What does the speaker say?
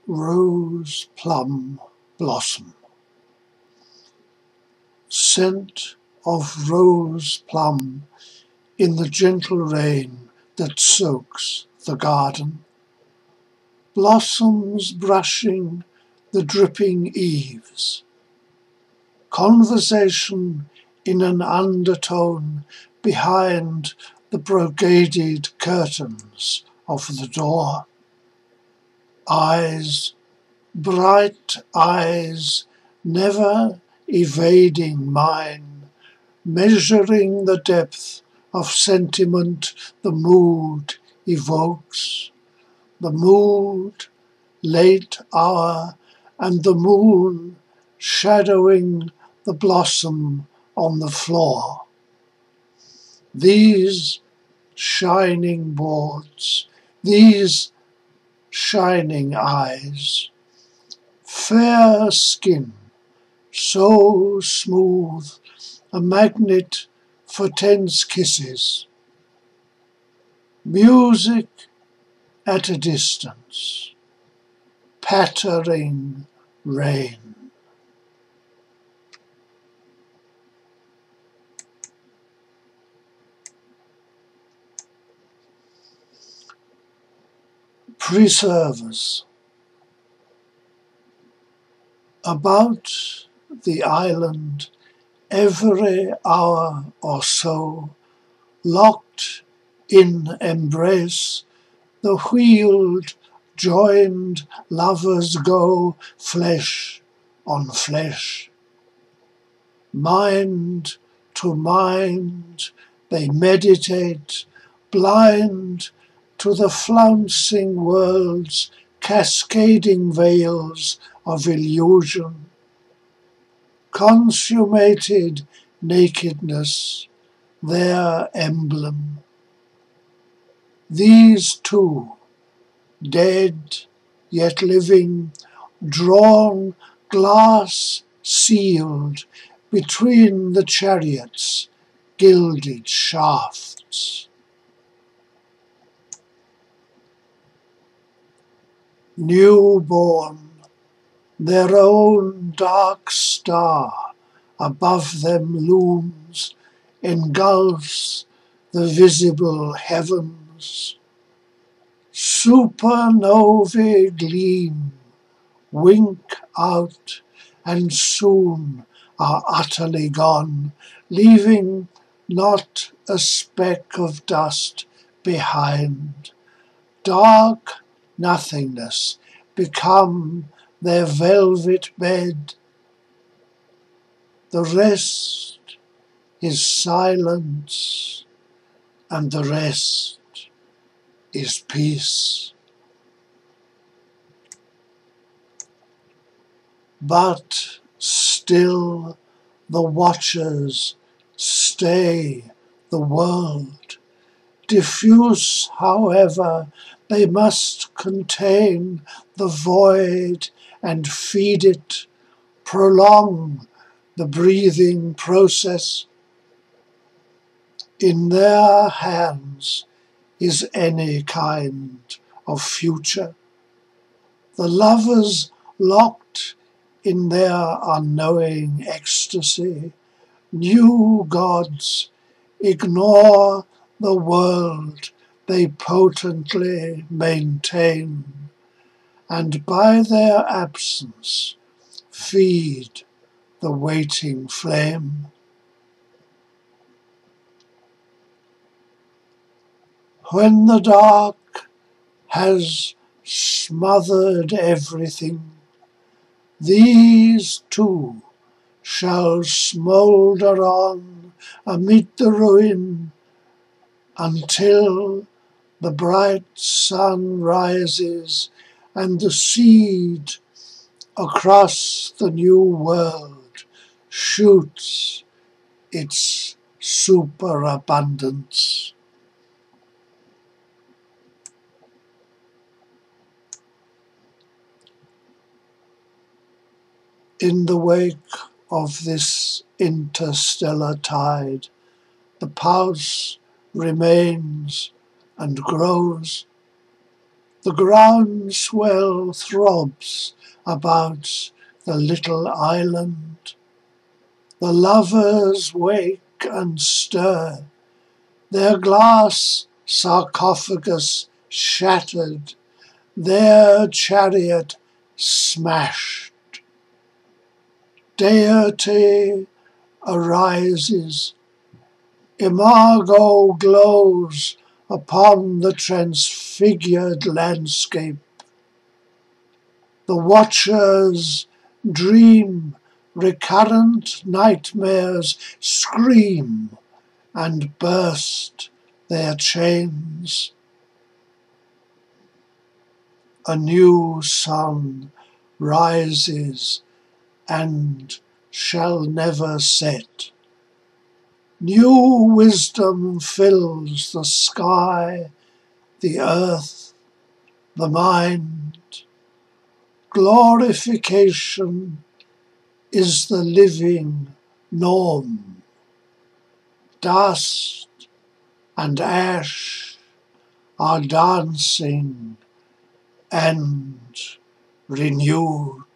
Rose plum blossom. Scent of rose plum in the gentle rain that soaks the garden. Blossoms brushing the dripping eaves. Conversation in an undertone behind the brocaded curtains of the door. Eyes, bright eyes, never evading mine, measuring the depth of sentiment the mood evokes. The mood, late hour, and the moon shadowing the blossom on the floor. These shining boards, these shining eyes, fair skin, so smooth, a magnet for tense kisses. Music at a distance, pattering rain. Preservers. About the island, every hour or so, locked in embrace, the wheeled, joined lovers go flesh on flesh. Mind to mind they meditate, blind to the flouncing world's cascading veils of illusion. Consummated nakedness, their emblem. These two, dead yet living, drawn glass sealed between the chariot's gilded shafts. Newborn, their own dark star above them looms, engulfs the visible heavens. Supernovae gleam, wink out, and soon are utterly gone, leaving not a speck of dust behind. Dark nothingness become their velvet bed. The rest is silence, and the rest is peace. But still the watchers stay the world. Diffuse, however, they must contain the void and feed it, prolong the breathing process. In their hands is any kind of future. The lovers locked in their unknowing ecstasy, new gods ignore the world they potently maintain, and by their absence feed the waiting flame. When the dark has smothered everything, these two shall smoulder on amid the ruin until the bright sun rises and the seed across the new world shoots its superabundance. In the wake of this interstellar tide, the pulse remains and grows. The groundswell throbs about the little island. The lovers wake and stir, their glass sarcophagus shattered, their chariot smashed. Deity arises, imago glows upon the transfigured landscape. The watchers dream recurrent nightmares, scream and burst their chains. A new sun rises and shall never set. New wisdom fills the sky, the earth, the mind. Glorification is the living norm. Dust and ash are dancing and renewed.